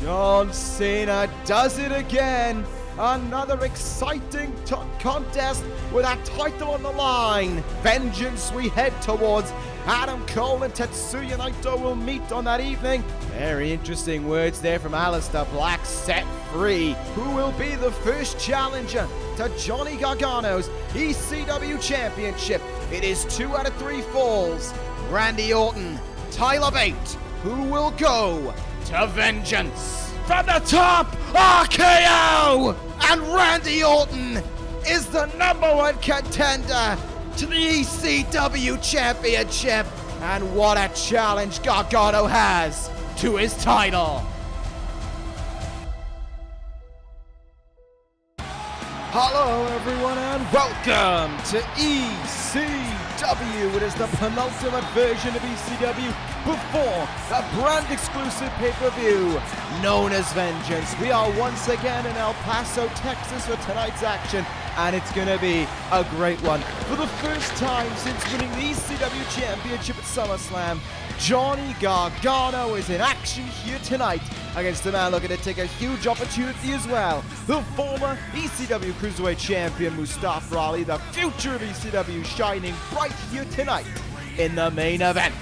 John Cena does it again. Another exciting contest with our title on the line. Vengeance we head towards. Adam Cole and Tetsuya Naito will meet on that evening. Very interesting words there from Aleister Black. Set free. Who will be the first challenger to Johnny Gargano's ECW Championship? It is 2 out of 3 falls. Randy Orton, Tyler Bate. Who will go to Vengeance? From the top, RKO! And Randy Orton is the #1 contender to the ECW Championship. And what a challenge Gargano has to his title. Hello everyone and welcome to ECW. It is the penultimate version of ECW before a brand exclusive pay-per-view known as Vengeance. We are once again in El Paso, Texas for tonight's action, and it's going to be a great one. For the first time since winning the ECW Championship at SummerSlam, Johnny Gargano is in action here tonight against a man looking to take a huge opportunity as well. The former ECW Cruiserweight Champion Mustafa Ali, the future of ECW shining bright here tonight in the main event.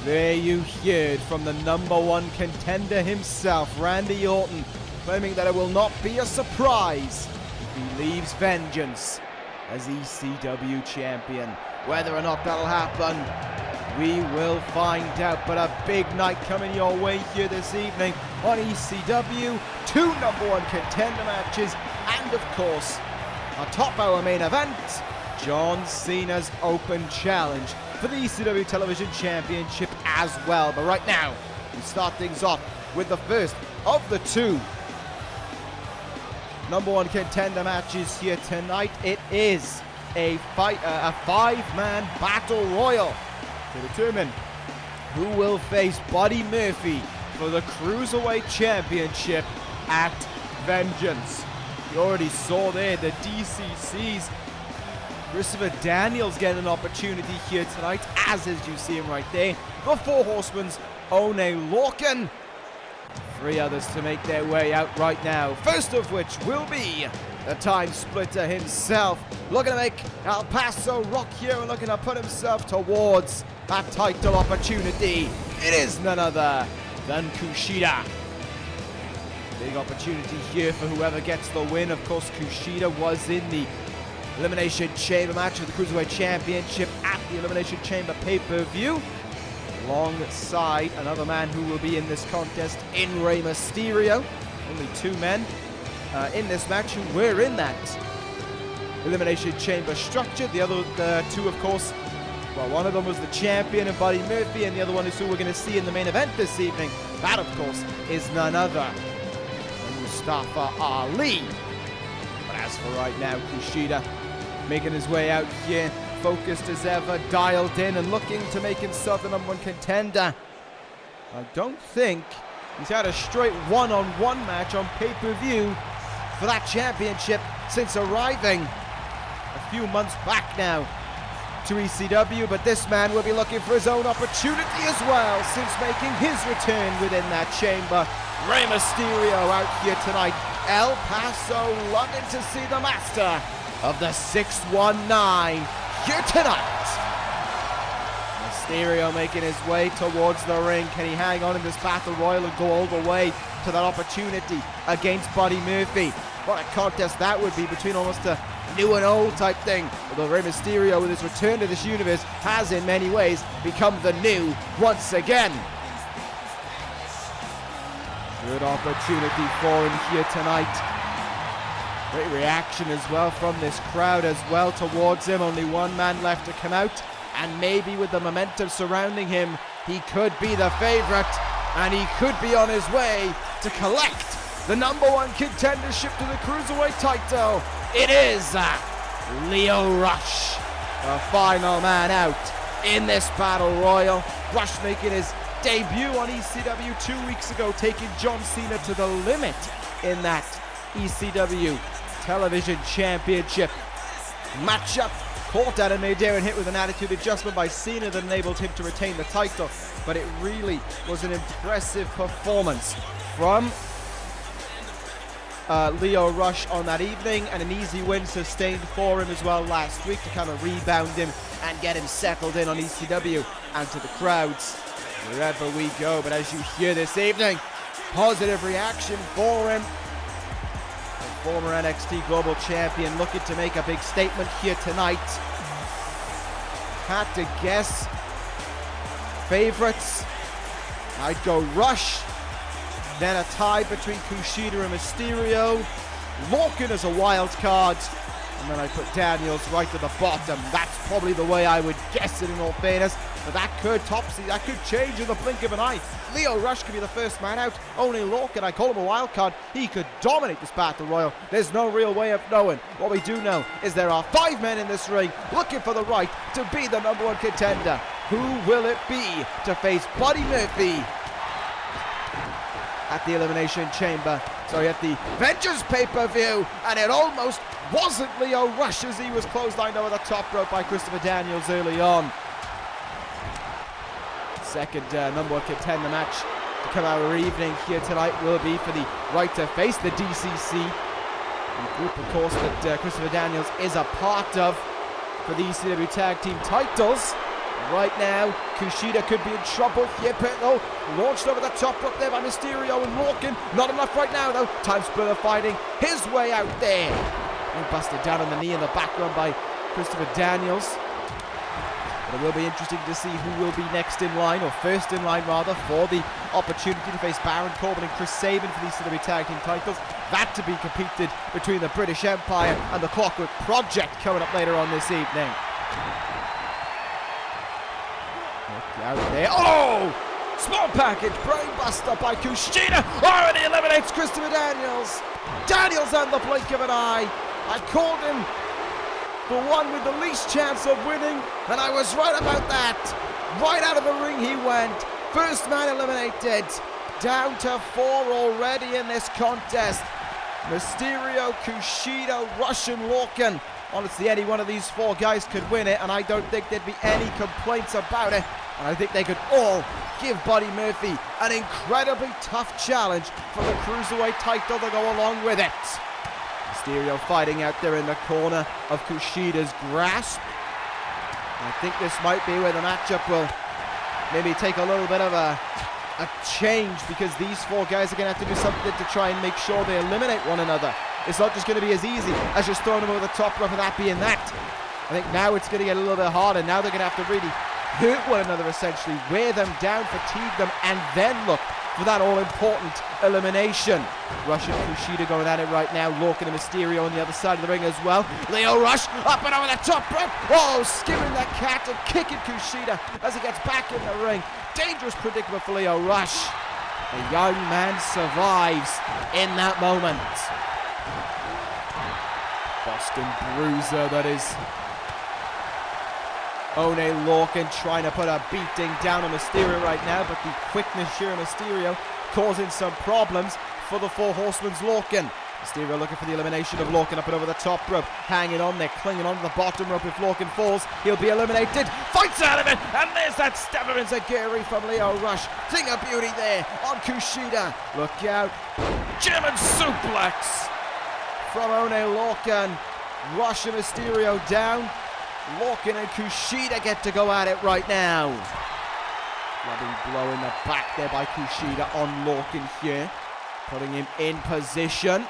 There you heard from the #1 contender himself, Randy Orton, claiming that it will not be a surprise if he leaves Vengeance as ECW champion. Whether or not that'll happen, we will find out. But a big night coming your way here this evening on ECW. 2 #1 contender matches, and of course, our top hour main event, John Cena's open challenge for the ECW Television Championship as well. But right now, we start things off with the first of the 2 #1 contender matches here tonight. It is a 5-man battle royal to determine who will face Buddy Murphy for the Cruiserweight Championship at Vengeance. You already saw there the DCC's Christopher Daniels getting an opportunity here tonight, as you see him right there. The 4 Horsemen's One Lorcan. 3 others to make their way out right now. First of which will be the Time Splitter himself. Looking to make El Paso rock here and looking to put himself towards that title opportunity. It is none other than Kushida. Big opportunity here for whoever gets the win. Of course, Kushida was in the Elimination Chamber match for the Cruiserweight Championship at the Elimination Chamber pay-per-view, alongside another man who will be in this contest in Rey Mysterio. Only 2 men in this match who were in that Elimination Chamber structure. The other 2, of course, well, one of them was the champion and Buddy Murphy, and the other one is who we're going to see in the main event this evening. That, of course, is none other than Mustafa Ali. But as for right now, Kushida making his way out here, focused as ever, dialed in and looking to make himself the #1 contender. I don't think he's had a straight one-on-one match on pay-per-view for that championship since arriving a few months back now to ECW, but this man will be looking for his own opportunity as well since making his return within that chamber. Rey Mysterio out here tonight. El Paso, London, to see the master of the 619 here tonight. Mysterio making his way towards the ring. Can he hang on in this battle royal and go all the way to that opportunity against Buddy Murphy? What a contest that would be between almost a new and old type thing. Although Rey Mysterio, with his return to this universe, has in many ways become the new once again. Good opportunity for him here tonight. Great reaction as well from this crowd as well towards him. Only one man left to come out, and maybe with the momentum surrounding him, he could be the favorite, and he could be on his way to collect the #1 contendership to the Cruiserweight title. It is Lio Rush, the final man out in this battle royal. Rush making his debut on ECW 2 weeks ago, taking John Cena to the limit in that ECW Television Championship matchup. Caught at a midair and hit with an attitude adjustment by Cena that enabled him to retain the title. But it really was an impressive performance from Lio Rush on that evening, and an easy win sustained for him as well last week to kind of rebound him and get him settled in on ECW and to the crowds wherever we go. But as you hear this evening, positive reaction for him. The former NXT Global Champion looking to make a big statement here tonight. Had to guess favorites. I'd go Rush. Then a tie between Kushida and Mysterio. Lorcan as a wild card. And then I put Daniels right at the bottom. That's probably the way I would guess it in all fairness. But that could that could change in the blink of an eye. Lio Rush could be the first man out. Only Lorcan, I call him a wild card. He could dominate this battle royal. There's no real way of knowing. What we do know is there are 5 men in this ring looking for the right to be the #1 contender. Who will it be to face Buddy Murphy at the Elimination Chamber? Sorry, at the Vengeance pay-per-view, and it almost wasn't Lio Rush as he was clotheslined over the top rope by Christopher Daniels early on. Second #1 contender match to come our evening here tonight will be for the right to face the DCC, the group, of course, that Christopher Daniels is a part of for the ECW Tag Team titles. Right now, Kushida could be in trouble here, though. Launched over the top rope there by Mysterio and Lorcan. Not enough right now, though. Time Splitter fighting his way out there. And busted down on the knee in the background by Christopher Daniels. But it will be interesting to see who will be next in line, or first in line rather, for the opportunity to face Baron Corbin and Chris Sabin for the ECW Tag Team titles. That to be competed between the British Empire and the Clockwork Project coming up later on this evening. Out there. Oh! Small package, brainbuster by Kushida. Oh, and he eliminates Christopher Daniels. Daniels on the blink of an eye. I called him the one with the least chance of winning, and I was right about that. Right out of the ring he went. First man eliminated. Down to 4 already in this contest. Mysterio, Kushida, Rush, and Lorcan. Honestly, any one of these 4 guys could win it, and I don't think there'd be any complaints about it. And I think they could all give Buddy Murphy an incredibly tough challenge for the Cruiserweight title to go along with it. Mysterio fighting out there in the corner of Kushida's grasp. I think this might be where the matchup will maybe take a little bit of a change, because these 4 guys are going to have to do something to try and make sure they eliminate one another. It's not just going to be as easy as just throwing them over the top rope and that being that. I think now it's going to get a little bit harder. Now they're going to have to really hurt one another, essentially, wear them down, fatigue them, and then look for that all-important elimination. Rush and Kushida going at it right now. Lorcan and Mysterio on the other side of the ring as well. Lio Rush up and over the top rope. Oh, skimming that cat and kicking Kushida as he gets back in the ring. Dangerous predicament for Lio Rush. The young man survives in that moment. Boston Bruiser, that is. One Lorcan trying to put a beating down on Mysterio right now, but the quickness here of Mysterio causing some problems for the 4 Horsemen's Lorcan. Mysterio looking for the elimination of Lorcan up and over the top rope. Hanging on there, clinging onto the bottom rope. If Lorcan falls, he'll be eliminated. Fights out of it, and there's that stabber enziguri from Lio Rush. Thing of beauty there on Kushida. Look out. German suplex from One Lorcan. Rush and Mysterio down. Lorcan and Kushida get to go at it right now. Bloody blow in the back there by Kushida on Lorcan here. Putting him in position.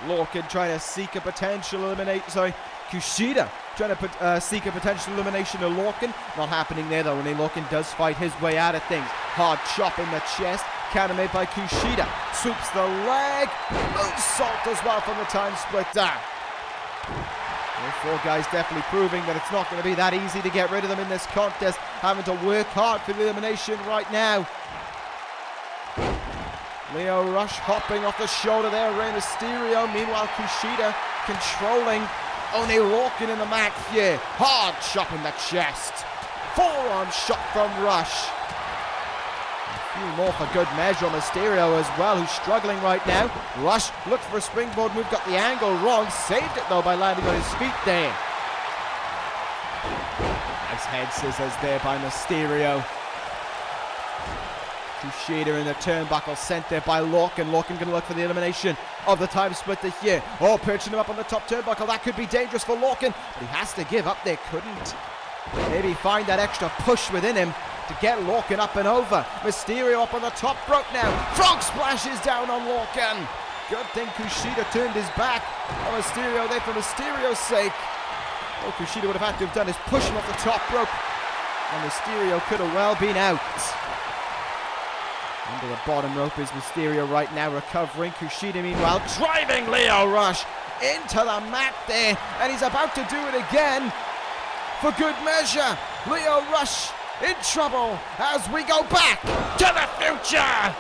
Lorcan trying to seek a potential elimination. Sorry, Kushida trying to seek a potential elimination of Lorcan. Not happening there though. Renee Lorcan does fight his way out of things. Hard chop in the chest. Counter made by Kushida. Swoops the leg. Moonsault as well from the time splitter. All four guys definitely proving that it's not going to be that easy to get rid of them in this contest. Having to work hard for the elimination right now. Lio Rush hopping off the shoulder there. Rey Mysterio. Meanwhile, Kushida controlling One Lorcan in the mat here. Hard chop in the chest. Forearm shot from Rush. A few more for good measure on Mysterio as well, who's struggling right now. Rush looked for a springboard move, got the angle wrong. Saved it though by landing on his feet there. Nice head scissors there by Mysterio. Kushida in the turnbuckle, sent there by Lorcan. Lorcan gonna look for the elimination of the time splitter here. Oh, perching him up on the top turnbuckle. That could be dangerous for Lorcan, but he has to give up there. Couldn't maybe find that extra push within him to get Lorcan up and over. Mysterio up on the top rope now. Frog splashes down on Lorcan. Good thing Kushida turned his back on Mysterio there for Mysterio's sake. All Kushida would have had to have done is push him off the top rope, and Mysterio could have well been out. Under the bottom rope is Mysterio right now, recovering. Kushida, meanwhile, driving Lio Rush into the mat there, and he's about to do it again for good measure. Lio Rush in trouble as we go back to the future.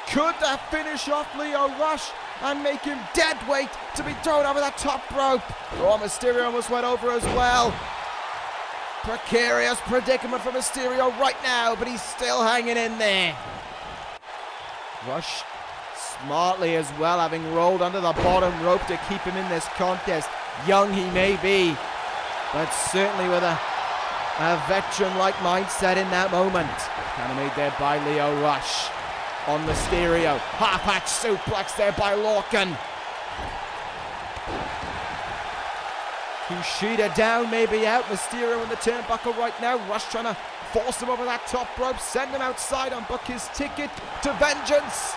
Could that finish off Lio Rush and make him dead weight to be thrown over that top rope? Oh, Mysterio almost went over as well. Precarious predicament for Mysterio right now, but he's still hanging in there. Rush smartly as well, having rolled under the bottom rope to keep him in this contest. Young he may be, but certainly with a veteran-like mindset in that moment. Kind of made there by Lio Rush on Mysterio. Half-hatch suplex there by Lorcan. Kushida down, maybe out. Mysterio in the turnbuckle right now. Rush trying to force him over that top rope, send him outside and book his ticket to vengeance.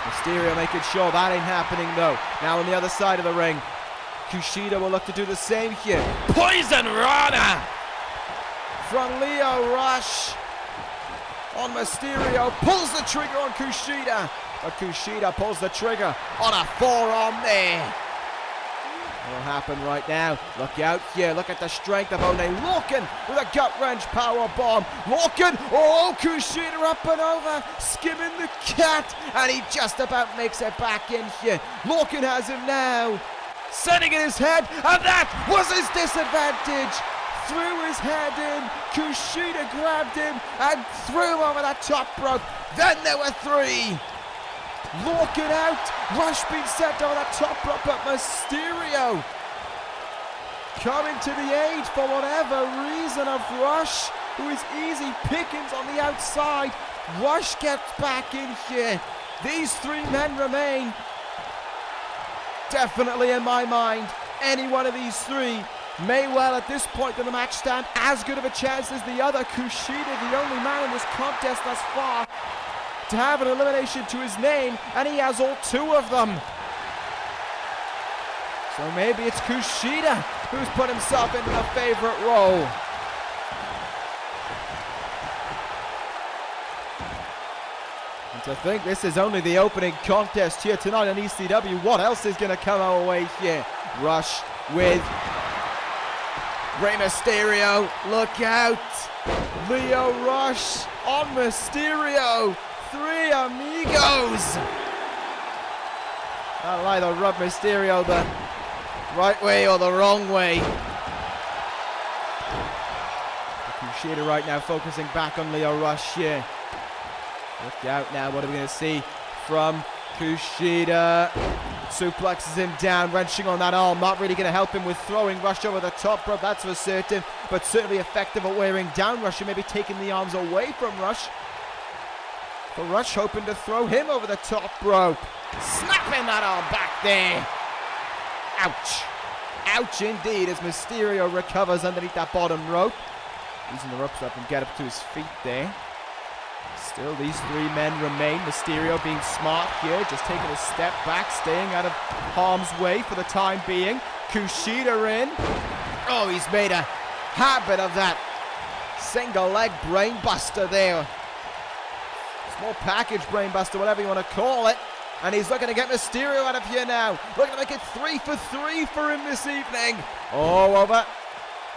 Mysterio making sure that ain't happening though. Now on the other side of the ring, Kushida will look to do the same here. Poison Rana from Lio Rush on Mysterio. Pulls the trigger on Kushida, but Kushida pulls the trigger on a forearm there. Will happen right now. Look out here. Look at the strength of One Lorcan with a gut-wrench power bomb. Lorcan, oh, Kushida up and over, skimming the cat, and he just about makes it back in here. Lorcan has him now, setting in his head, and that was his disadvantage. Threw his head in, Kushida grabbed him and threw him over that top rope. Then there were three. Lorcan out, Rush being sent over that top rope, but Mysterio coming to the aid for whatever reason of Rush, who is easy pickings on the outside. Rush gets back in here. These three men remain. Definitely in my mind, any one of these three may well at this point in the match stand as good of a chance as the other. Kushida, the only man in this contest thus far to have an elimination to his name, and he has all two of them. So maybe it's Kushida who's put himself into the favorite role. And to think this is only the opening contest here tonight on ECW, what else is going to come our way here? Rush with Rey Mysterio, look out. Lio Rush on Mysterio. Three amigos. I'll either rub Mysterio the right way or the wrong way. Kushida right now focusing back on Lio Rush here. Look out now, what are we going to see from Kushida suplexes him down, wrenching on that arm. Not really going to help him with throwing Rush over the top rope, that's for certain. But certainly effective at wearing down Rush and maybe taking the arms away from Rush. But Rush hoping to throw him over the top rope. Snapping that arm back there. Ouch. Ouch indeed as Mysterio recovers underneath that bottom rope. Using the ropes up and get up to his feet there. Still, these three men remain. Mysterio being smart here, just taking a step back, staying out of harm's way for the time being. Kushida in. Oh, he's made a habit of that single leg brainbuster there. Small package brainbuster, whatever you want to call it. And he's looking to get Mysterio out of here now. Looking to make it 3 for 3 for him this evening. Oh, over.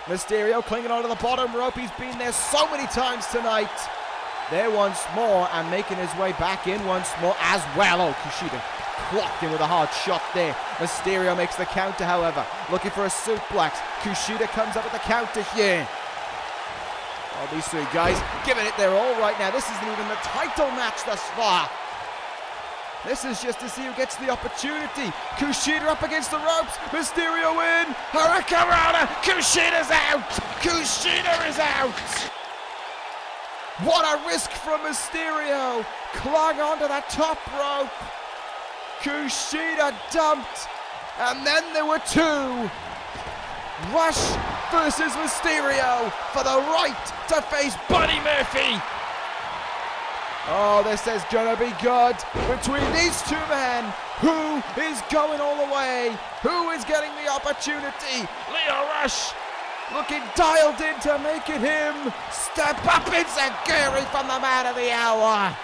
Mysterio clinging onto the bottom rope. He's been there so many times tonight. There once more and making his way back in once more as well. Oh, Kushida clocked him with a hard shot there. Mysterio makes the counter, however. Looking for a suplex. Kushida comes up with the counter here. Oh, these three guys giving it their all right now. This isn't even the title match thus far. This is just to see who gets the opportunity. Kushida up against the ropes. Mysterio in. Hurricanrana. Kushida's out. Kushida is out. What a risk from Mysterio. Clung onto that top rope. Kushida dumped. And then there were two. Rush versus Mysterio for the right to face Buddy Murphy. Oh, this is gonna be good between these two men. Who is going all the way? Who is getting the opportunity? Lio Rush looking dialed in to make it him. Step up Enziguri from the man of the hour.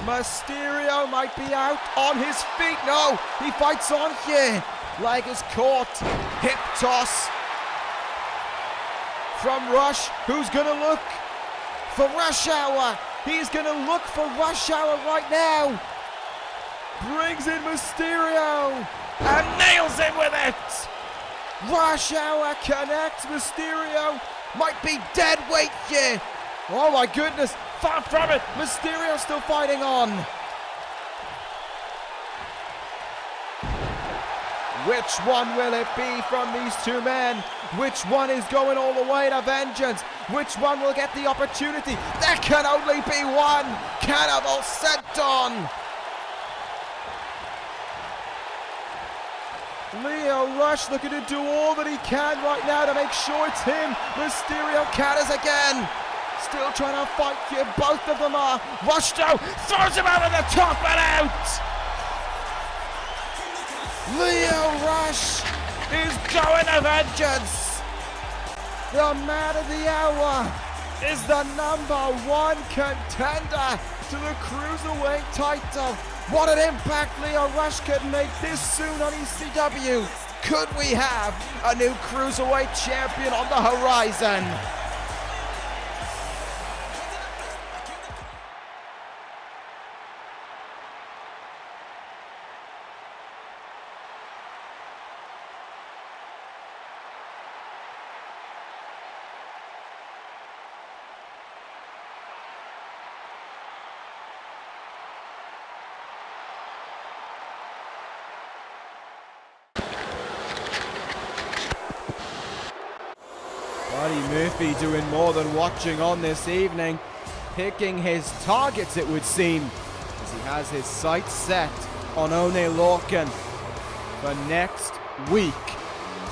Mysterio might be out on his feet. No, he fights on here. Leg is caught. Hip toss from Rush, who's going to look for Rush Hour. He's going to look for Rush Hour right now. Brings in Mysterio and nails him with it. Rush Hour connects. Mysterio might be dead weight here. Oh my goodness, far from it. Mysterio still fighting on. Which one will it be from these two men? Which one is going all the way to vengeance? Which one will get the opportunity? There can only be one. Cannibal Senton. Lio Rush looking to do all that he can right now to make sure it's him. Mysterio counters again. Still trying to fight here. Both of them are. Rush though throws him over the top and out. Lio Rush is going to vengeance. The man of the hour is the #1 contender to the Cruiserweight title. What an impact Lio Rush could make this soon on ECW. Could we have a new Cruiserweight champion on the horizon? Buddy Murphy doing more than watching on this evening, picking his targets it would seem, as he has his sights set on One Lorcan for next week.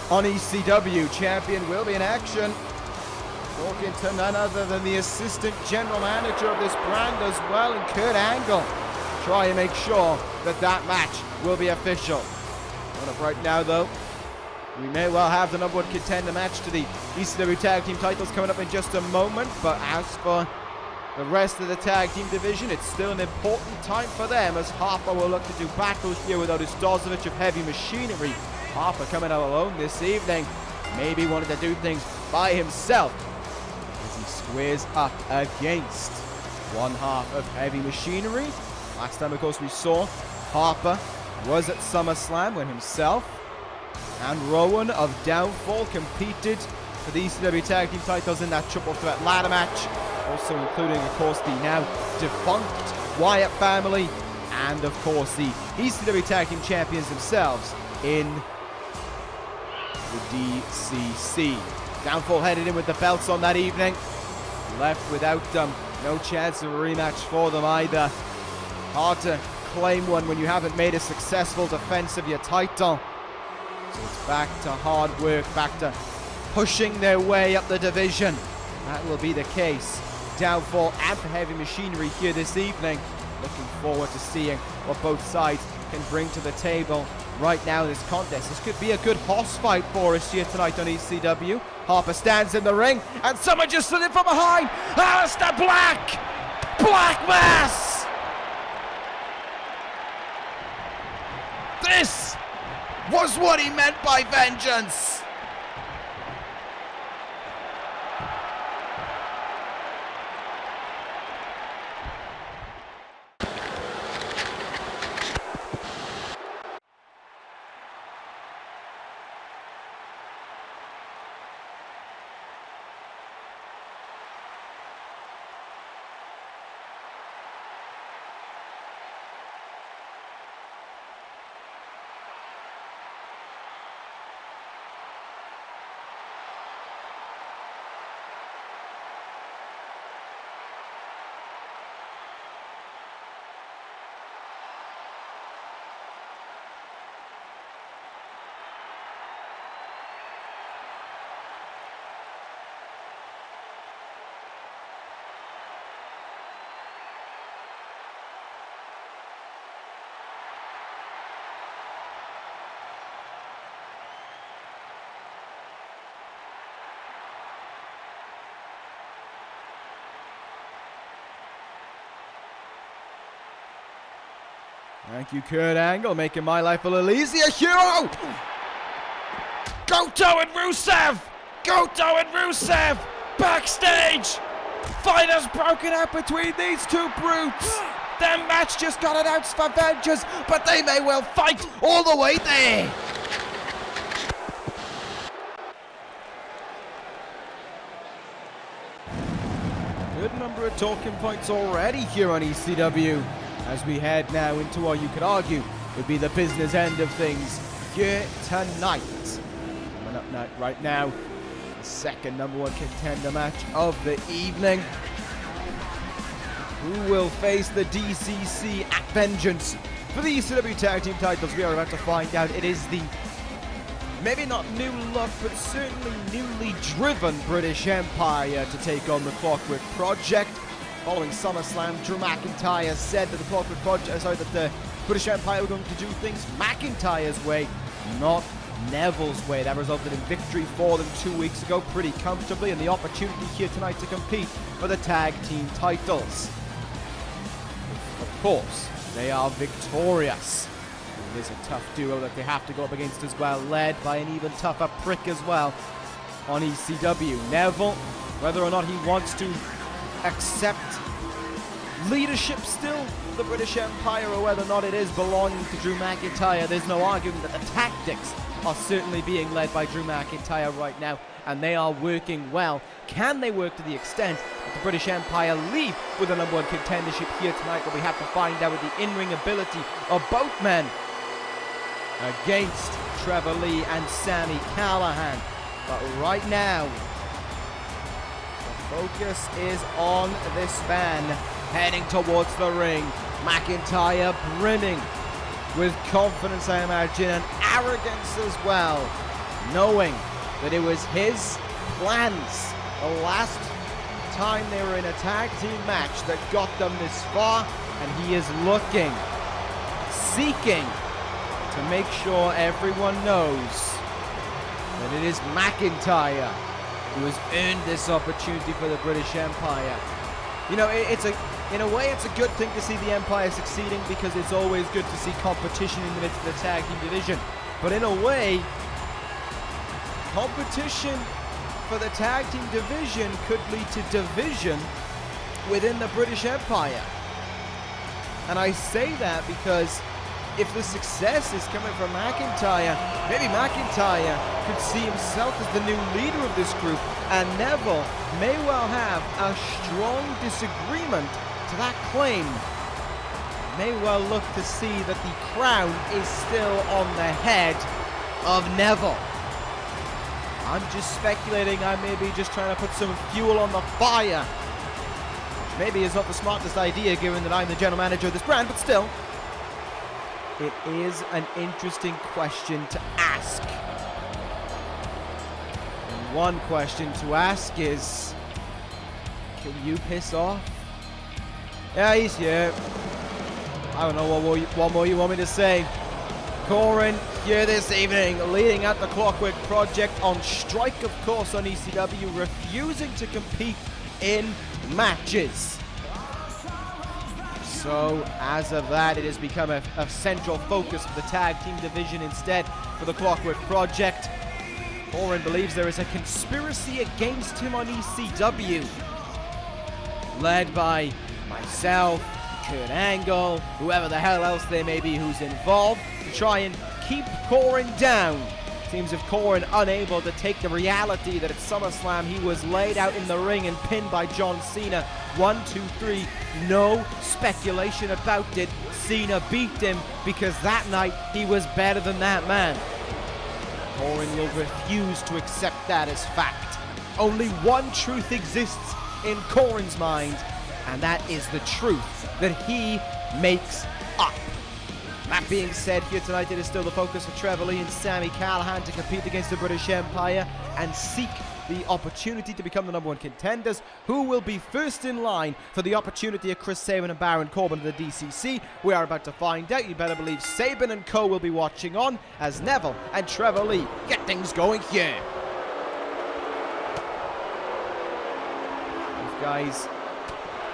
On ECW, champion will be in action. Talking to none other than the assistant general manager of this brand as well, and Kurt Angle. Try and make sure that that match will be official. Coming up right now though, we may well have the #1 contender match to the ECW Tag Team titles coming up in just a moment, but as for the rest of the Tag Team division, it's still an important time for them as Harper will look to do battle here with Otis Dozovic of Heavy Machinery. Harper coming out alone this evening, maybe wanted to do things by himself as he squares up against one half of Heavy Machinery. Last time, of course, we saw Harper was at SummerSlam when himself and Rowan of Downfall competed for the ECW Tag Team titles in that triple threat ladder match. also including, of course, the now defunct Wyatt family, and, of course, the ECW Tag Team Champions themselves in the DCC. Downfall headed in with the belts on that evening. Left without no chance of a rematch for them either. Hard to claim one when you haven't made a successful defense of your title. So it's back to hard work, back to pushing their way up the division. That will be the case. Downfall and the Heavy Machinery here this evening. Looking forward to seeing what both sides can bring to the table right now in this contest. This could be a good hoss fight for us here tonight on ECW. Harper stands in the ring, and someone just slid in from behind. Aleister Black! Black Mass! This was what he meant by vengeance! Thank you, Kurt Angle, making my life a little easier. Hero! Goto and Rusev! Goto and Rusev! Backstage! Fight has broken out between these two brutes! Their match just got announced for vengeance, but they may well fight all the way there! Good number of talking points already here on ECW, as we head now into what you could argue would be the business end of things here tonight. Coming up right now, the second number one contender match of the evening. Who will face the DCC at vengeance for the ECW Tag Team titles? We are about to find out. It is the, maybe not new look, but certainly newly driven British Empire to take on the Clockwork Project. Following SummerSlam, Drew McIntyre said that the British Empire were going to do things McIntyre's way, not Neville's way. That resulted in victory for them 2 weeks ago pretty comfortably, and the opportunity here tonight to compete for the tag team titles. Of course, they are victorious. It is a tough duo that they have to go up against as well, led by an even tougher prick as well on ECW. Neville, whether or not he wants to accept leadership still of the British Empire, or whether or not it is belonging to Drew McIntyre, there's no arguing that the tactics are certainly being led by Drew McIntyre right now, and they are working well. Can they work to the extent that the British Empire leave with a number one contendership here tonight? But we have to find out with the in-ring ability of both men against Trevor Lee and Sami Callihan. But right now, focus is on this man heading towards the ring. McIntyre brimming with confidence, I imagine, and arrogance as well, knowing that it was his plans the last time they were in a tag team match that got them this far, and he is looking, seeking to make sure everyone knows that it is McIntyre who has earned this opportunity for the British Empire. You know, in a way, it's a good thing to see the Empire succeeding, because it's always good to see competition in the midst of the tag team division. But in a way, competition for the tag team division could lead to division within the British Empire. And I say that because if the success is coming from McIntyre, maybe McIntyre could see himself as the new leader of this group, and Neville may well have a strong disagreement to that claim. May well look to see that the crown is still on the head of Neville. I'm just speculating. I may be just trying to put some fuel on the fire. Maybe it's not the smartest idea given that I'm the general manager of this brand, but still, it is an interesting question to ask. And one question to ask is, can you piss off? Yeah, he's here. I don't know what more you want me to say. Corin here this evening, leading out the Clockwork Project, on strike, of course, on ECW, refusing to compete in matches. So, as of that, it has become a central focus for the tag team division instead for the Clockwork Project. Corin believes there is a conspiracy against him on ECW, led by myself, Kurt Angle, whoever the hell else there may be who's involved, to try and keep Corin down. Seems if Corin unable to take the reality that at SummerSlam he was laid out in the ring and pinned by John Cena. 1, 2, 3, no speculation about it. Cena beat him because that night he was better than that man. Corin will refuse to accept that as fact. Only one truth exists in Corin's mind, and that is the truth that he makes up. That being said, here tonight it is still the focus for Trevor Lee and Sami Callihan to compete against the British Empire and seek the opportunity to become the #1 contenders. Who will be first in line for the opportunity of Chris Sabin and Baron Corbin of the DCC? We are about to find out. You better believe Sabin and co will be watching on as Neville and Trevor Lee get things going here. These guys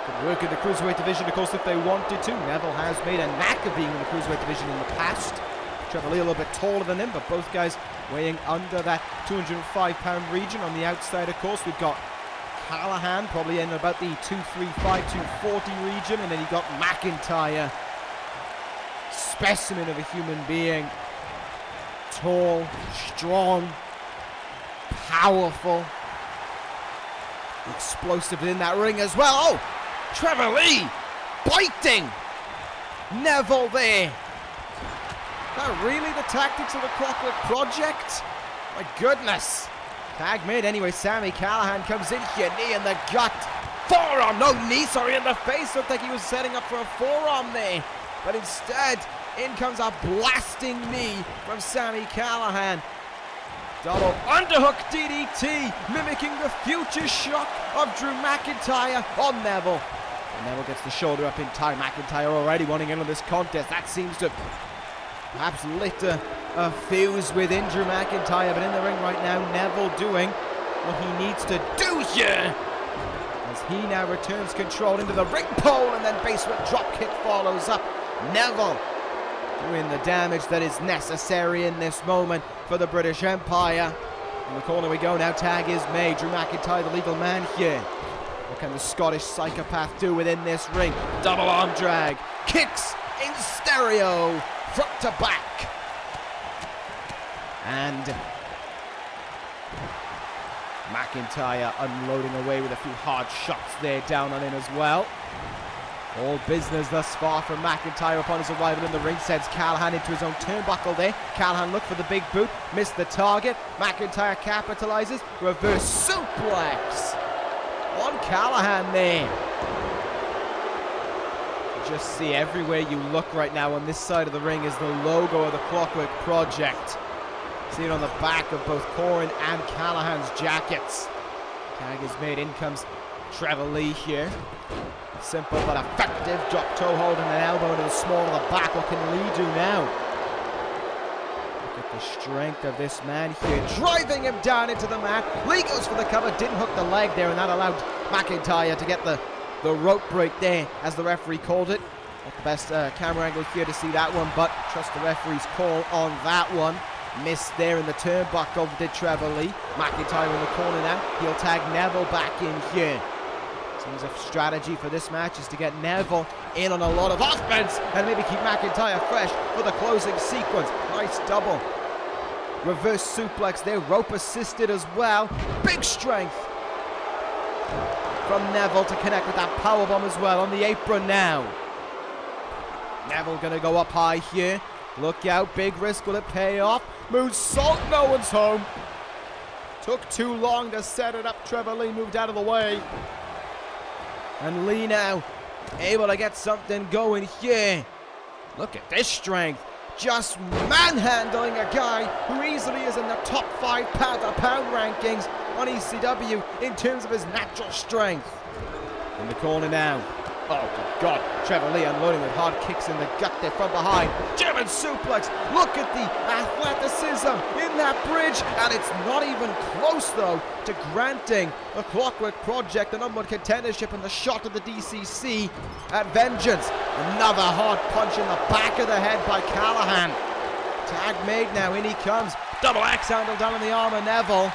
could work in the Cruiserweight division, of course, if they wanted to. Neville has made a knack of being in the Cruiserweight division in the past. Trevor Lee a little bit taller than him, but both guys weighing under that 205-pound region. On the outside, of course, we've got Callahan, probably in about the 235, 240 region, and then you've got McIntyre, specimen of a human being. Tall, strong, powerful, explosive in that ring as well. Oh! Trevor Lee biting Neville there. Is that really the tactics of the Clockwork Project? My goodness. Tag made anyway. Sami Callihan comes in here, knee in the gut. Forearm, no knee, sorry, in the face. Looked like he was setting up for a forearm there. But instead, in comes a blasting knee from Sami Callihan. Double underhook DDT, mimicking the future shock of Drew McIntyre on Neville. And Neville gets the shoulder up in time. McIntyre already wanting in on this contest. That seems to perhaps lit a fuse within Drew McIntyre. But in the ring right now, Neville doing what he needs to do here, as he now returns control into the ring pole, and then basement dropkick follows up. Neville doing the damage that is necessary in this moment for the British Empire. In the corner we go now. Tag is made. Drew McIntyre, the legal man here. What can the Scottish psychopath do within this ring? Double arm drag. Kicks in stereo. Front to back. And McIntyre unloading away with a few hard shots there down on him as well. All business thus far from McIntyre upon his arrival in the ring. Sends Callahan into his own turnbuckle there. Callahan looked for the big boot, missed the target. McIntyre capitalizes. Reverse suplex on Callahan there. Just see everywhere you look right now on this side of the ring is the logo of the Clockwork Project. See it on the back of both Corin and Callahan's jackets. Tag is made. In comes Trevor Lee here. Simple but effective drop toe hold and an elbow into the small of the back. What can Lee do now? Look at the strength of this man here, driving him down into the mat. Lee goes for the cover, didn't hook the leg there, and that allowed McIntyre to get the rope break there, as the referee called it. Not the best camera angle here to see that one, but trust the referee's call on that one. Missed there in the turnbuckle, did Trevor Lee. McIntyre in the corner now. He'll tag Neville back in here. Seems a strategy for this match is to get Neville in on a lot of offense and maybe keep McIntyre fresh for the closing sequence. Nice double. Reverse suplex there, rope assisted as well. Big strength from Neville to connect with that powerbomb as well on the apron now. Neville gonna go up high here. Look out, big risk, will it pay off? Moonsault, no one's home. Took too long to set it up. Trevor Lee moved out of the way. And Lee now able to get something going here. Look at this strength. Just manhandling a guy who easily is in the top 5 pound-for-pound rankings on ECW in terms of his natural strength. In the corner now. Oh, good God. Trevor Lee unloading with hard kicks in the gut there from behind. German suplex. Look at the athleticism in that bridge. And it's not even close, though, to granting the Clockwork Project the #1 contendership and the shot of the DCC at Vengeance. Another hard punch in the back of the head by Callahan. Tag made now. In he comes. Double axe handle down on the arm of Neville.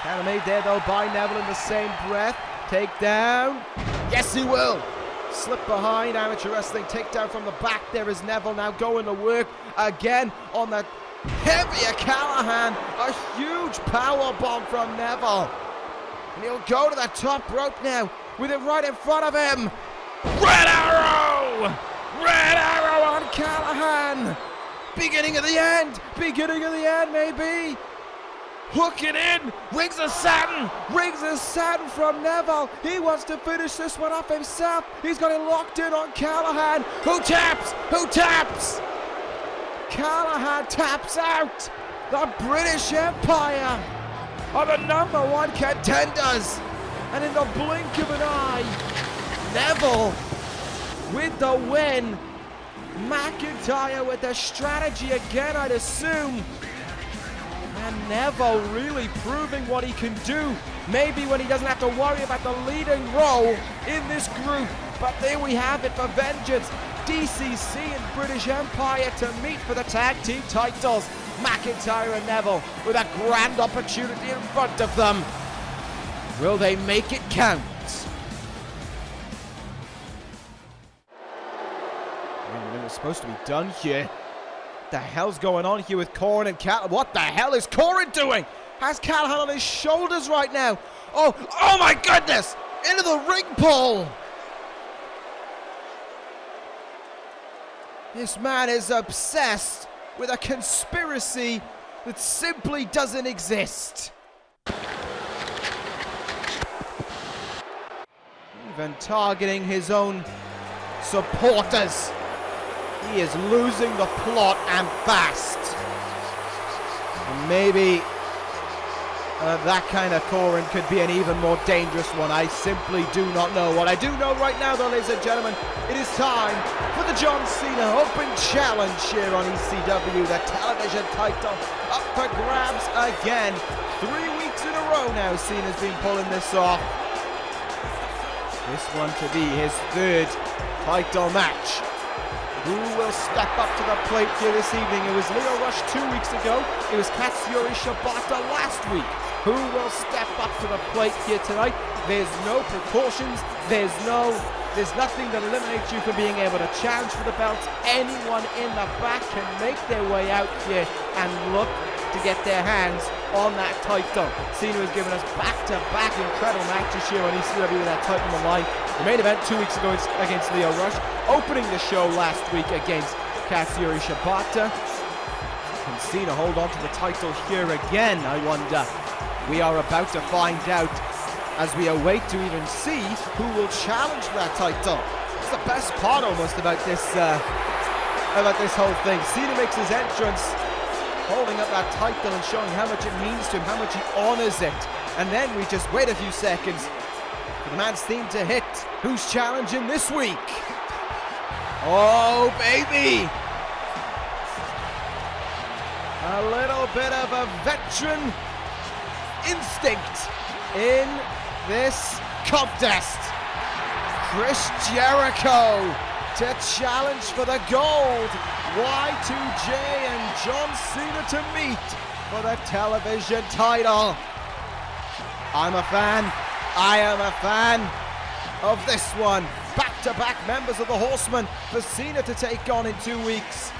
Counter made there, though, by Neville in the same breath. Takedown. Yes, he will. Slip behind. Amateur wrestling takedown from the back. There is Neville now going to work again on the heavier Callahan. A huge power bomb from Neville. And he'll go to the top rope now with it right in front of him. Red Arrow! Red Arrow on Callahan. Beginning of the end. Beginning of the end, maybe. Hook it in, Rings of Saturn from Neville. He wants to finish this one up himself. He's got it locked in on Callahan. Who taps? Callahan taps out. The British Empire are the #1 contenders. And in the blink of an eye, Neville with the win. McIntyre with the strategy again, I'd assume. And Neville really proving what he can do. Maybe when he doesn't have to worry about the leading role in this group. But there we have it for Vengeance. DCC and British Empire to meet for the tag team titles. McIntyre and Neville with a grand opportunity in front of them. Will they make it count? It was supposed to be done here. What the hell's going on here with Corin and Callahan? What the hell is Corin doing? Has Callahan on his shoulders right now? Oh my goodness! Into the ring pole! This man is obsessed with a conspiracy that simply doesn't exist. Even targeting his own supporters. He is losing the plot and fast. And maybe that kind of Corin could be an even more dangerous one. I simply do not know. What I do know right now, though, ladies and gentlemen, it is time for the John Cena Open Challenge here on ECW. The television title up for grabs again. 3 weeks in a row now Cena's been pulling this off. This one to be his 3rd title match. Who will step up to the plate here this evening? It was Leo Rush 2 weeks ago. It was Katsuyori Shibata last week. Who will step up to the plate here tonight? There's no precautions. There's nothing that eliminates you from being able to challenge for the belts. Anyone in the back can make their way out here and look to get their hands on that title. Cena has given us back-to-back incredible matches here on ECW with that title on the line. The main event 2 weeks ago against Leo Rush. Opening the show last week against Katsuyori Shibata. Can Cena hold on to the title here again, I wonder? We are about to find out as we await to even see who will challenge for that title. It's the best part almost about this whole thing. Cena makes his entrance holding up that title and showing how much it means to him, how much he honors it. And then we just wait a few seconds for the man's theme to hit. Who's challenging this week? Oh, baby! A little bit of a veteran instinct in this contest. Chris Jericho to challenge for the gold. Y2J and John Cena to meet for the television title. I'm a fan. I am a fan of this one. Back back-to-back members of the Horsemen for Cena to take on in 2 weeks.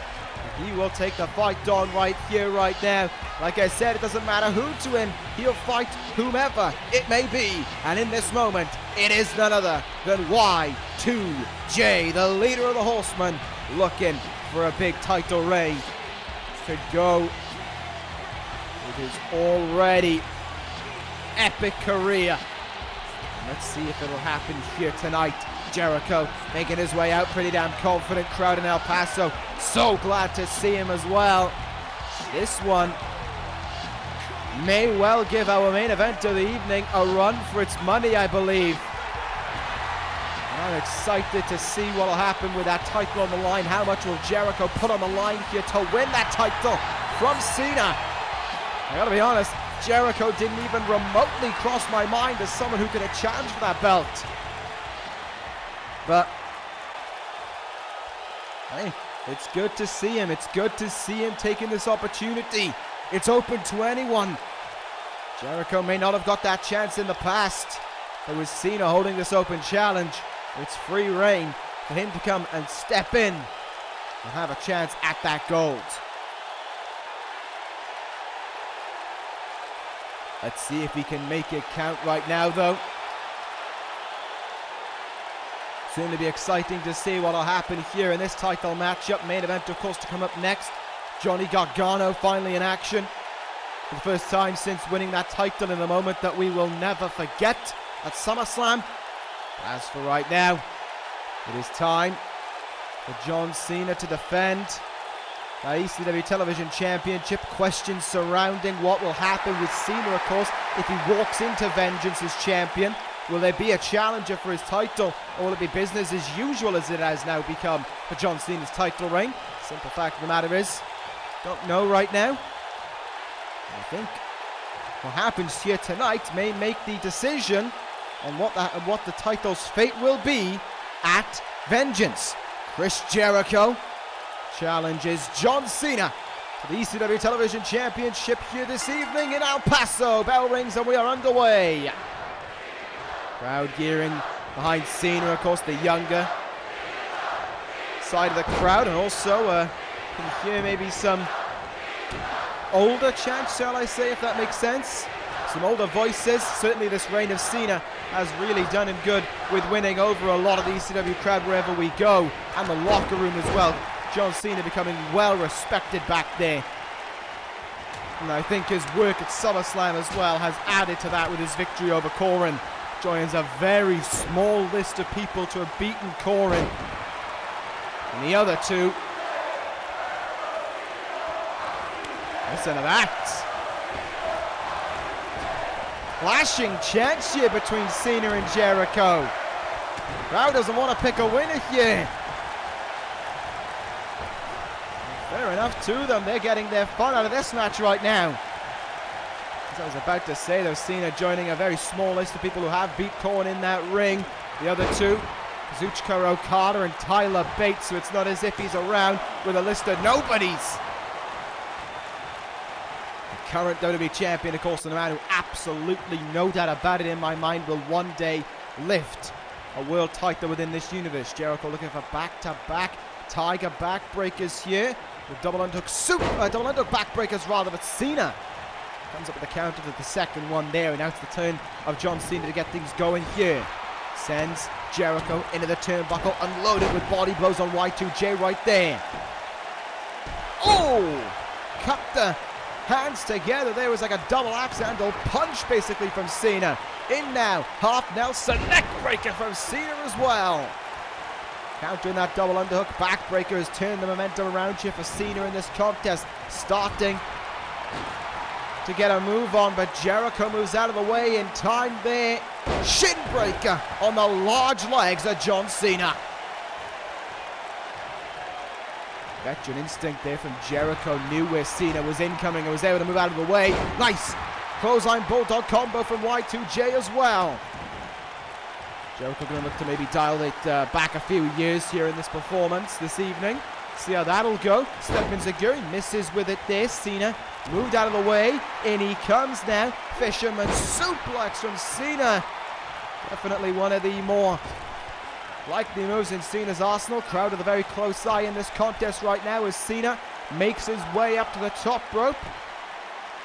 He will take the fight on right here, right now. Like I said, it doesn't matter who to win. He'll fight whomever it may be. And in this moment, it is none other than Y2J, the leader of the Horsemen, looking for a big title reign to go with his already epic career. And let's see if it'll happen here tonight. Jericho making his way out, pretty damn confident. Crowd in El Paso, so glad to see him as well. This one may well give our main event of the evening a run for its money, I believe. I'm excited to see what will happen with that title on the line. How much will Jericho put on the line here to win that title from Cena? I gotta be honest, Jericho didn't even remotely cross my mind as someone who could have challenged for that belt. But hey, it's good to see him. It's good to see him taking this opportunity. It's open to anyone. Jericho may not have got that chance in the past. It was Cena holding this open challenge. It's free reign for him to come and step in and have a chance at that gold. Let's see if he can make it count right now, though. Soon to be exciting to see what will happen here in this title matchup. Main event, of course, to come up next. Johnny Gargano finally in action for the first time since winning that title in a moment that we will never forget at SummerSlam. As for right now, it is time for John Cena to defend the ECW Television Championship. Questions surrounding what will happen with Cena, of course, if he walks into Vengeance as champion. Will there be a challenger for his title, or will it be business as usual as it has now become for John Cena's title reign? Simple fact of the matter is, don't know right now. I think what happens here tonight may make the decision on what the title's fate will be at Vengeance. Chris Jericho challenges John Cena for the ECW Television Championship here this evening in El Paso. Bell rings and we are underway. Crowd gearing behind Cena, of course, the younger side of the crowd, and also can hear maybe some older chants, shall I say, if that makes sense. Some older voices. Certainly this reign of Cena has really done him good with winning over a lot of the ECW crowd wherever we go, and the locker room as well. John Cena becoming well respected back there. And I think his work at SummerSlam as well has added to that with his victory over Corin. Joins a very small list of people to have beaten Corin. And the other two, listen to that. Clashing chants here between Cena and Jericho. Crowd doesn't want to pick a winner here. Fair enough to them. They're getting their fun out of this match right now. As I was about to say, though, Cena joining a very small list of people who have beat Corin in that ring. The other two, Kazuchika Okada and Tyler Bates, so it's not as if he's around with a list of nobodies. The current WWE champion, of course, and a man who absolutely, no doubt about it in my mind, will one day lift a world title within this universe. Jericho looking for back-to-back Tiger backbreakers here. With double underhook backbreakers rather, but Cena comes up with the counter to the second one there, and now it's the turn of John Cena to get things going here. Sends Jericho into the turnbuckle, unloaded with body blows on Y2J right there. Oh! Cut the hands together. There was like a double axe handle punch basically from Cena. In now, half Nelson neck breaker from Cena as well. Countering that double underhook backbreaker has turned the momentum around here for Cena in this contest. Starting to get a move on, but Jericho moves out of the way in time there. Shin breaker on the large legs of John Cena. Veteran instinct there from Jericho, knew where Cena was incoming and was able to move out of the way. Nice clothesline bulldog combo from Y2J as well. Jericho going to look to maybe dial it back a few years here in this performance this evening. See how that'll go. Stepman Zaguri misses with it there. Cena moved out of the way. In he comes now. Fisherman suplex from Cena. Definitely one of the more Likely moves in Cena's arsenal. Crowd with a very close eye in this contest right now as Cena makes his way up to the top rope.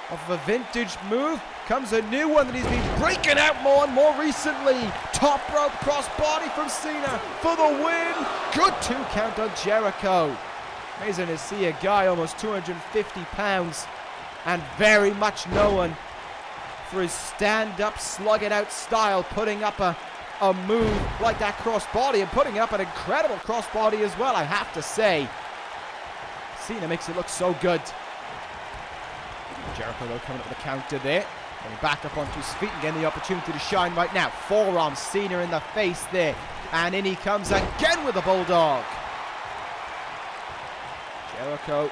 Off of a vintage move comes a new one that he's been breaking out more and more recently. Top rope crossbody from Cena for the win. Good 2 count on Jericho. Amazing to see a guy almost 250 pounds and very much known for his stand-up, slug-it-out style, putting up a move like that crossbody and putting up an incredible crossbody as well, I have to say. Cena makes it look so good. Jericho though coming up with a counter there. Getting back up onto his feet and getting the opportunity to shine right now. Forearm Cena in the face there. And in he comes again with a bulldog. Jericho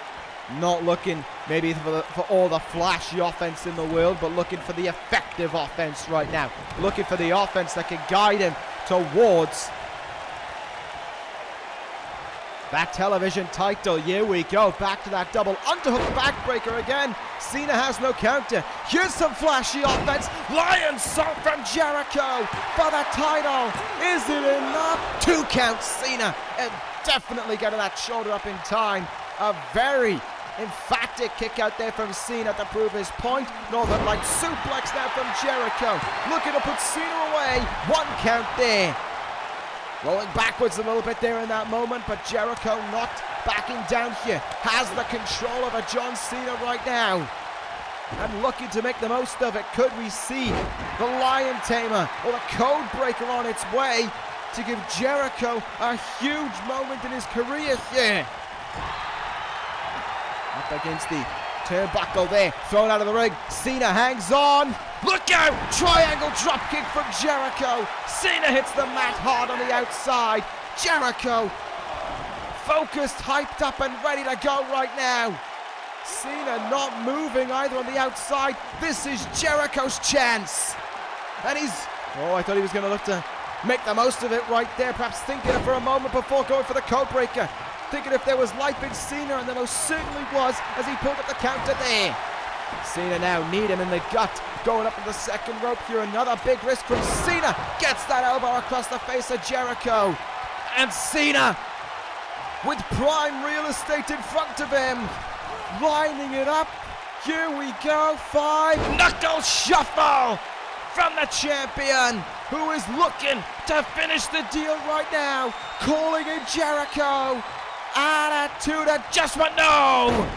not looking maybe for all the flashy offense in the world, but looking for the effective offense right now. Looking for the offense that can guide him towards that television title. Here we go, back to that double underhook backbreaker again. Cena has no counter. Here's some flashy offense. Lion salt from Jericho for the title. Is it enough? 2 counts, Cena. And definitely getting that shoulder up in time. A very emphatic kick out there from Cena to prove his point. Northern Light suplex now from Jericho. Looking to put Cena away. 1 count there. Rolling backwards a little bit there in that moment, but Jericho not backing down here. Has the control of a John Cena right now. And looking to make the most of it. Could we see the Lion Tamer or the Code Breaker on its way to give Jericho a huge moment in his career here? Up against the turnbuckle there, thrown out of the ring. Cena hangs on. Look out! Triangle dropkick from Jericho. Cena hits the mat hard on the outside. Jericho focused, hyped up and ready to go right now. Cena not moving either on the outside. This is Jericho's chance. And he's... oh, I thought he was going to look to make the most of it right there. Perhaps thinking it for a moment before going for the code breaker. Thinking if there was life in Cena, and there most certainly was as he pulled up the counter there. Cena now need him in the gut. Going up in the second rope here. Another big risk from Cena. Gets that elbow across the face of Jericho. And Cena with prime real estate in front of him. Lining it up. Here we go. 5 knuckle shuffle from the champion, who is looking to finish the deal right now. Calling in Jericho. Attitude adjustment. No!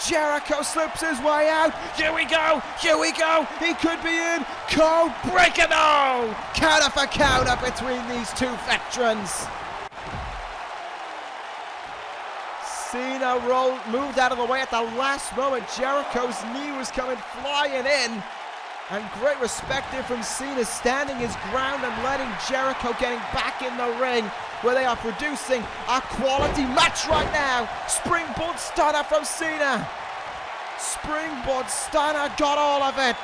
Jericho slips his way out. Here we go. Here we go. He could be in. Code breaker. No! Counter for counter between these 2 veterans. Cena moved out of the way at the last moment. Jericho's knee was coming flying in. And great respect here from Cena, standing his ground and letting Jericho getting back in the ring, where they are producing a quality match right now. Springboard stunner from Cena. Springboard stunner, got all of it.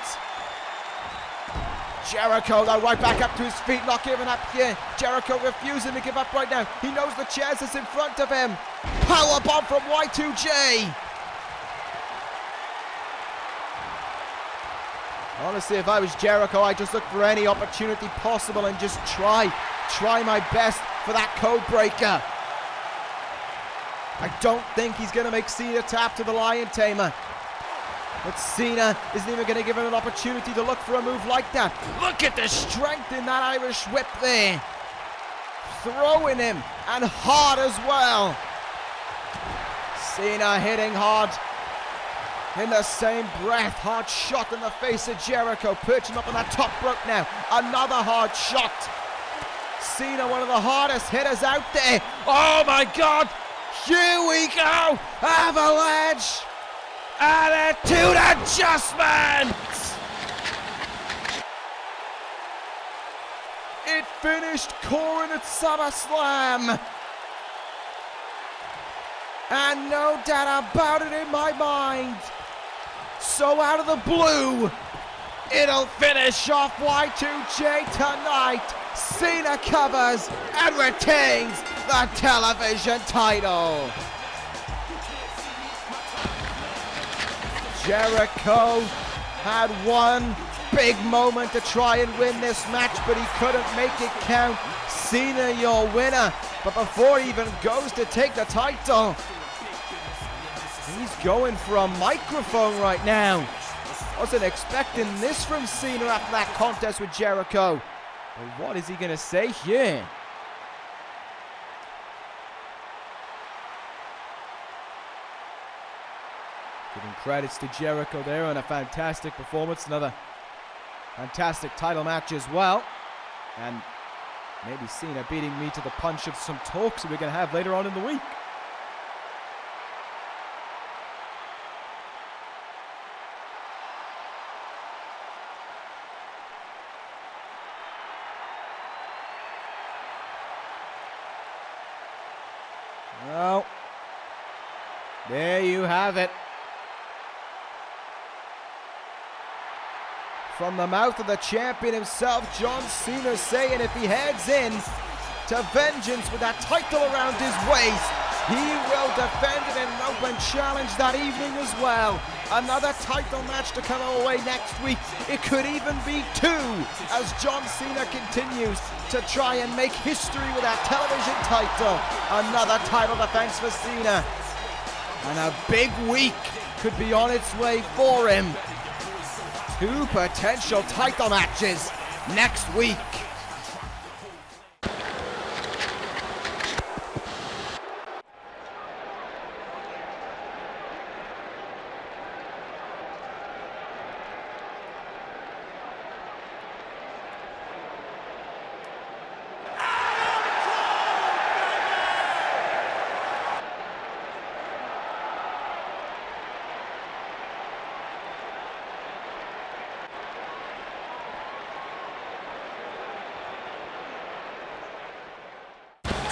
Jericho though right back up to his feet, not giving up here. Jericho refusing to give up right now. He knows the chance is in front of him. Powerbomb from Y2J. Honestly, if I was Jericho, I'd just look for any opportunity possible and just try my best for that code breaker. I don't think he's going to make Cena tap to the Lion Tamer. But Cena isn't even going to give him an opportunity to look for a move like that. Look at the strength in that Irish whip there. Throwing him, and hard as well. Cena hitting hard. In the same breath, hard shot in the face of Jericho, perching up on that top rope now. Another hard shot. Cena, one of the hardest hitters out there. Oh my God! Here we go! Avalanche! Attitude adjustment! It finished Corin at SummerSlam. And no doubt about it in my mind. So out of the blue, it'll finish off Y2J tonight. Cena covers and retains the television title. Jericho had one big moment to try and win this match, but he couldn't make it count. Cena your winner. But before he even goes to take the title, he's going for a microphone right now. Wasn't expecting this from Cena after that contest with Jericho. But what is he going to say here? Giving credits to Jericho there on a fantastic performance. Another fantastic title match as well. And maybe Cena beating me to the punch of some talks that we're going to have later on in the week. Well, there you have it. From the mouth of the champion himself, John Cena saying if he heads in to vengeance with that title around his waist, he will defend it in an open challenge that evening as well. Another title match to come our way next week. It could even be 2 as John Cena continues to try and make history with that television title. Another title defense for Cena. And a big week could be on its way for him. 2 potential title matches next week.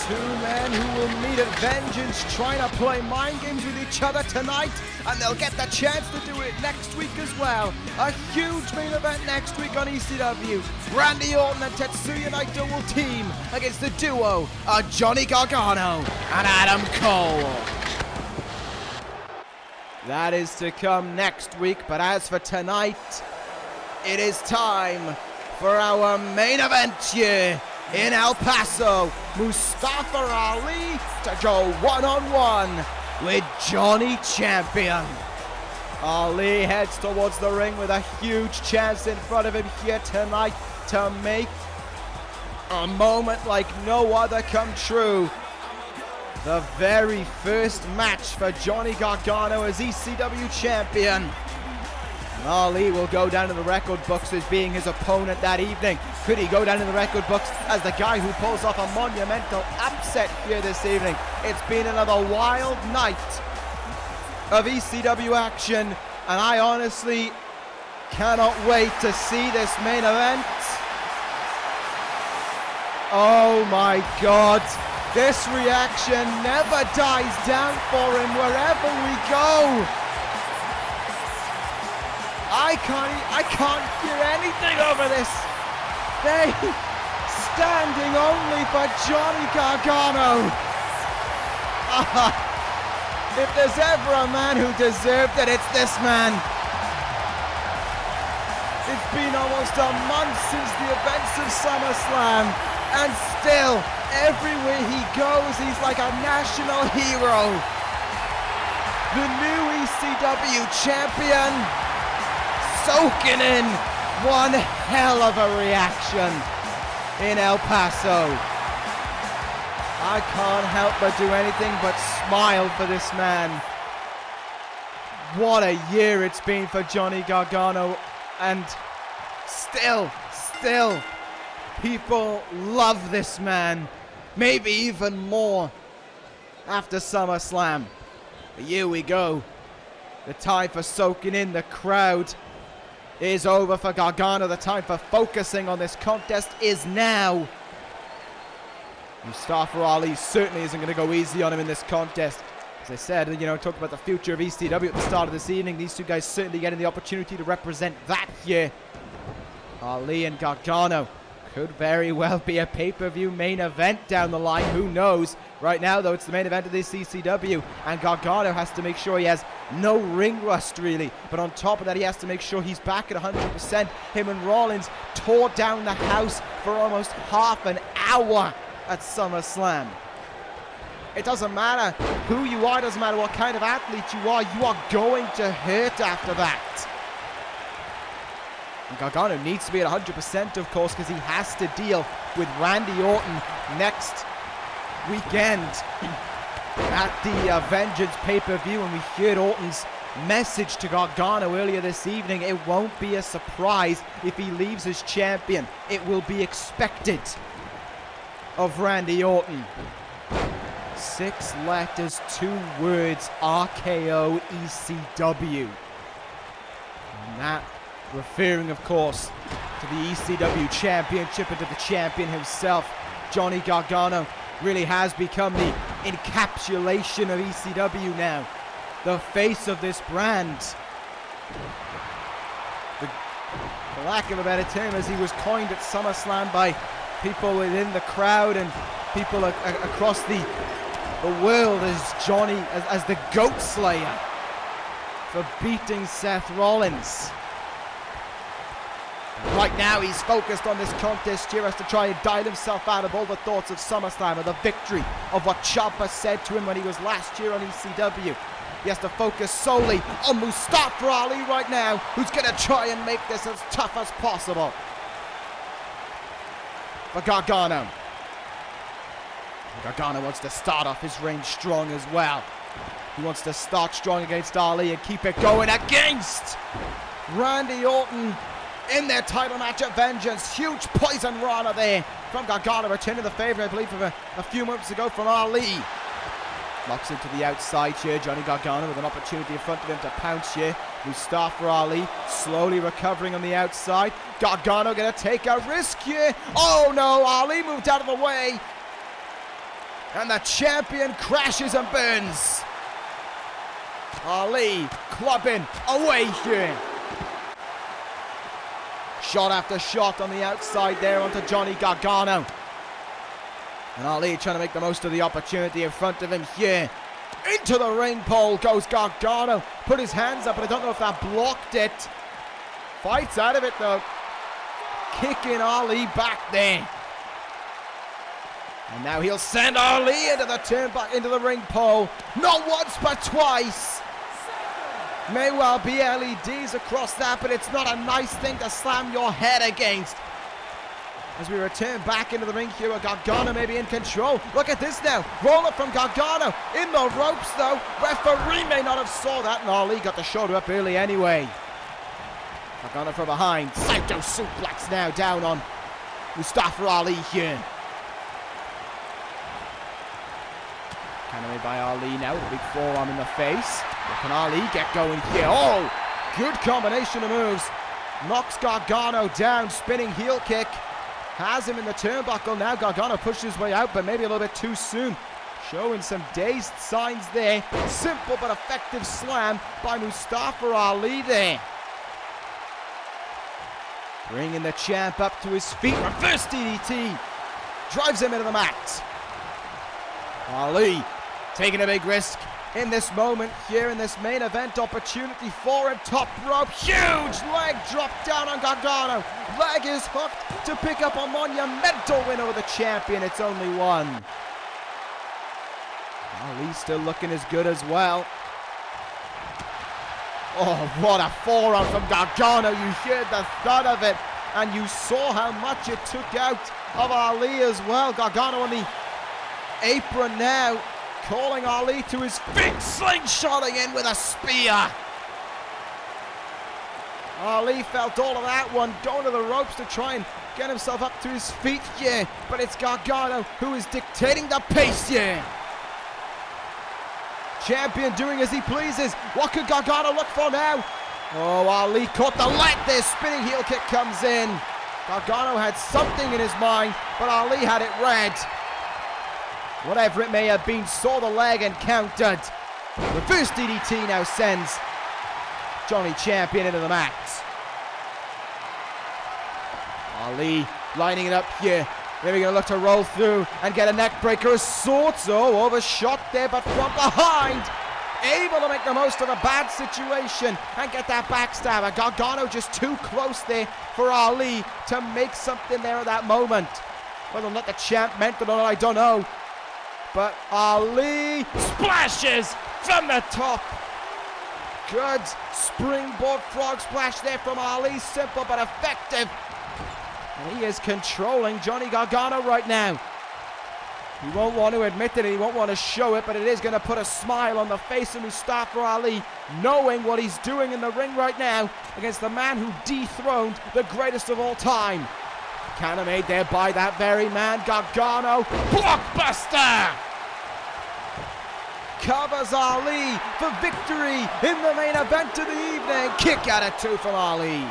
Two men who will meet at vengeance, trying to play mind games with each other tonight, and they'll get the chance to do it next week as well. A huge main event next week on ECW. Randy Orton and Tetsuya Naito will team against the duo of Johnny Gargano and Adam Cole. That is to come next week, but as for tonight, it is time for our main event here in El Paso. Mustafa Ali to go one-on-one with Johnny Champion. Ali heads towards the ring with a huge chance in front of him here tonight to make a moment like no other come true. The very first match for Johnny Gargano as ECW Champion. Ali will go down in the record books as being his opponent that evening. Could he go down in the record books as the guy who pulls off a monumental upset here this evening? It's been another wild night of ECW action, and I honestly cannot wait to see this main event. Oh my God, this reaction never dies down for him wherever we go. I can't hear anything over this. They standing only for Johnny Gargano. If there's ever a man who deserved it, it's this man. It's been almost a month since the events of SummerSlam, and still, everywhere he goes, he's like a national hero. The new ECW champion, soaking in one hell of a reaction in El Paso. I can't help but do anything but smile for this man. What a year it's been for Johnny Gargano, and still, people love this man. Maybe even more after SummerSlam. But here we go. The time for soaking in the crowd is over for Gargano. The time for focusing on this contest is now. Mustafa Ali certainly isn't going to go easy on him in this contest. As I said, talked about the future of ECW at the start of this evening. These two guys certainly getting the opportunity to represent that here. Ali and Gargano could very well be a pay-per-view main event down the line. Who knows? Right now, though, it's the main event of this ECW, and Gargano has to make sure he has no ring rust, really. But on top of that, he has to make sure he's back at 100%. Him and Rollins tore down the house for almost half an hour at SummerSlam. It doesn't matter who you are, it doesn't matter what kind of athlete you are going to hurt after that. And Gargano needs to be at 100%, of course, because he has to deal with Randy Orton next weekend at the Vengeance pay-per-view. And we heard Orton's message to Gargano earlier this evening. It won't be a surprise if he leaves as champion. It will be expected of Randy Orton. 6 letters, 2 words, RKO ECW. And that referring, of course, to the ECW Championship and to the champion himself. Johnny Gargano really has become the encapsulation of ECW now. The face of this brand. For lack of a better term, as he was coined at SummerSlam by people within the crowd and people across the world as Johnny, as the Goat Slayer for beating Seth Rollins. Right now he's focused on this contest here as to try and dial himself out of all the thoughts of SummerSlam and the victory of what Ciampa said to him when he was last year on ECW. He has to focus solely on Mustafa Ali right now, who's going to try and make this as tough as possible for Gargano. Gargano wants to start off his reign strong as well. He wants to start strong against Ali and keep it going against Randy Orton in their title match at Vengeance. Huge poison rana there from Gargano, returning the favor, I believe, from a few months ago from Ali. Locks into the outside here. Johnny Gargano with an opportunity in front of him to pounce here. Mustafa Ali slowly recovering on the outside. Gargano going to take a risk here. Oh no, Ali moved out of the way. And the champion crashes and burns. Ali clubbing away here. Shot after shot on the outside there onto Johnny Gargano. And Ali trying to make the most of the opportunity in front of him here. Into the ring pole goes Gargano. Put his hands up, but I don't know if that blocked it. Fights out of it though. Kicking Ali back there. And now he'll send Ali into the turnbuckle, into the ring pole. Not once, but twice. May well be LEDs across that, but it's not a nice thing to slam your head against. As we return back into the ring here, Gargano may be in control. Look at this now. Roll up from Gargano. In the ropes, though. Referee may not have saw that, and Ali got the shoulder up early anyway. Gargano from behind. Psycho suplex now down on Mustafa Ali here. Countered by Ali now with a big forearm in the face. What can Ali get going here? Oh, good combination of moves. Knocks Gargano down, spinning heel kick. Has him in the turnbuckle. Now Gargano pushes his way out, but maybe a little bit too soon. Showing some dazed signs there. Simple but effective slam by Mustafa Ali there. Bringing the champ up to his feet. Reverse DDT. Drives him into the mat. Ali taking a big risk in this moment here in this main event opportunity for him. Top rope, huge leg drop down on Gargano. Leg is hooked to pick up a monumental win over the champion. It's only one. Ali's still looking as good as well. Oh, what a forearm from Gargano. You heard the thud of it, and you saw how much it took out of Ali as well. Gargano on the apron now, calling Ali to his feet, slingshotting in with a spear. Ali felt all of that one, going to the ropes to try and get himself up to his feet here, but it's Gargano who is dictating the pace here. Champion doing as he pleases. What could Gargano look for now? Oh, Ali caught the leg there, spinning heel kick comes in. Gargano had something in his mind, but Ali had it read. Whatever it may have been, saw the leg and countered. Reverse DDT now sends Johnny Champion into the mat. Ali lining it up here. Maybe going to look to roll through and get a neck breaker of sorts. Oh, overshot there, but from behind. Able to make the most of a bad situation and get that backstabber. Gargano just too close there for Ali to make something there at that moment. Whether or not the champ meant it or not, I don't know. But Ali splashes from the top. Good springboard frog splash there from Ali. Simple but effective. And he is controlling Johnny Gargano right now. He won't want to admit it, he won't want to show it, but it is going to put a smile on the face of Mustafa Ali, knowing what he's doing in the ring right now against the man who dethroned the greatest of all time. Kind of made there by that very man, Gargano. Blockbuster! Covers Ali for victory in the main event of the evening. Kick out at 2 from Ali.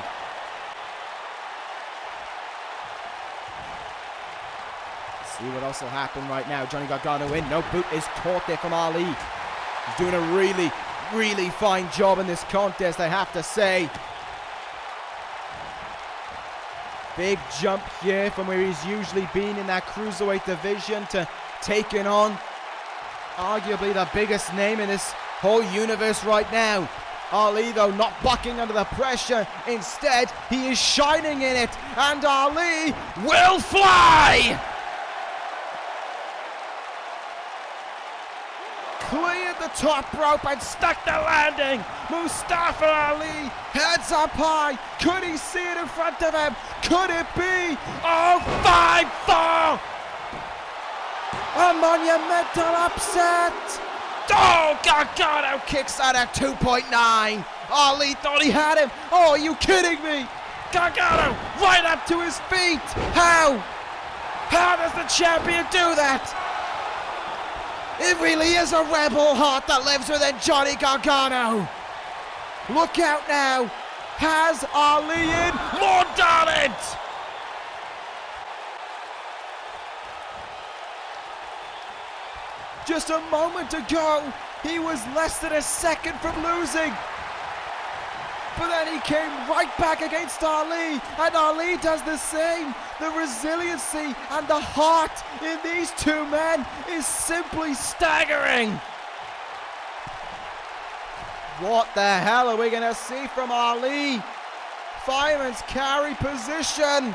See what else will happen right now. Johnny Gargano in. No boot is caught there from Ali. He's doing a really, really fine job in this contest, I have to say. Big jump here from where he's usually been in that cruiserweight division to taking on arguably the biggest name in this whole universe right now. Ali, though, not bucking under the pressure. Instead, he is shining in it. And Ali will fly! Cleared the top rope and stuck the landing. Mustafa Ali heads up high. Could he see it in front of him? Could it be? Oh, 5-4! A monumental upset. Oh, Gargano kicks out at 2.9. Ali thought he had him. Oh, are you kidding me? Gargano right up to his feet. How? How does the champion do that? It really is a rebel heart that lives within Johnny Gargano. Look out now. Has Ali in? More darling! Just a moment ago, he was less than a second from losing. But then he came right back against Ali, and Ali does the same. The resiliency and the heart in these two men is simply staggering. What the hell are we gonna see from Ali? Fireman's carry position.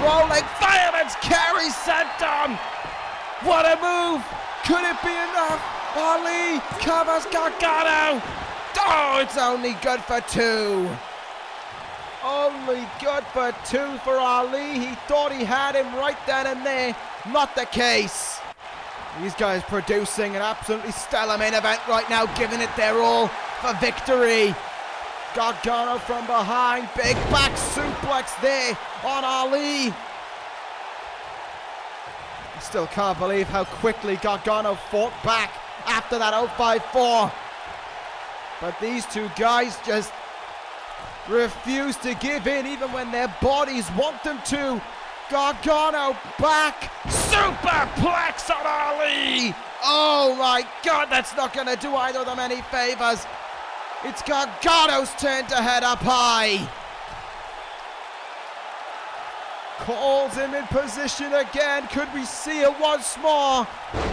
Rolling fireman's carry senton. What a move. Could it be enough? Ali covers Gargano. Oh, it's only good for 2. Only good for 2 for Ali. He thought he had him right then and there. Not the case. These guys producing an absolutely stellar main event right now, giving it their all for victory. Gargano from behind. Big back suplex there on Ali. I still can't believe how quickly Gargano fought back after that 0-5-4. But these two guys just refuse to give in even when their bodies want them to. Gargano back. Superplex on Ali. Oh my God, that's not going to do either of them any favors. It's Gargano's turn to head up high. Calls him in position again. Could we see it once more?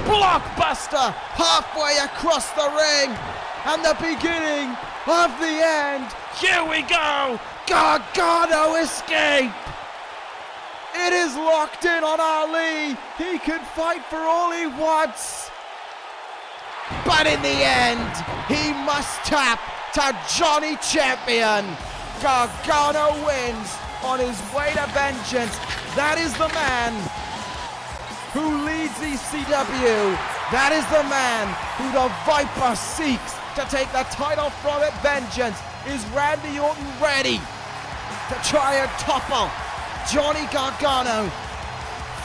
Blockbuster halfway across the ring. And the beginning of the end. Here we go. Gargano escape. It is locked in on Ali. He can fight for all he wants. But in the end, he must tap to Johnny Champion. Gargano wins on his way to vengeance. That is the man who leads ECW. That is the man who the Viper seeks to take the title from it. Vengeance. Is Randy Orton ready to try and topple Johnny Gargano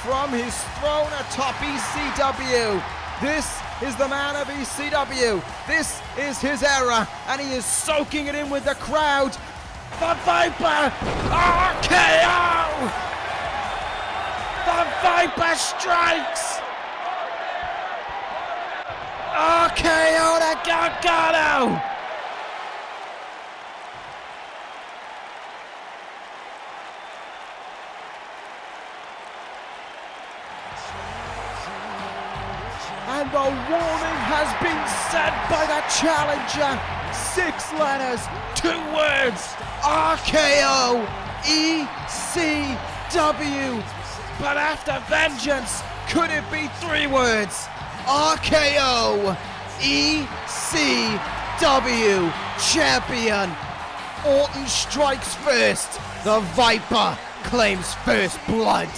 from his throne atop ECW? This is the man of ECW. This is his era, and he is soaking it in with the crowd. The Viper RKO! The Viper strikes! RKO to Gargano! And the warning has been sent by the challenger. 6 letters, 2 words. RKO ECW. But after vengeance, could it be 3 words? RKO ECW Champion. Orton strikes first. The Viper claims first blood.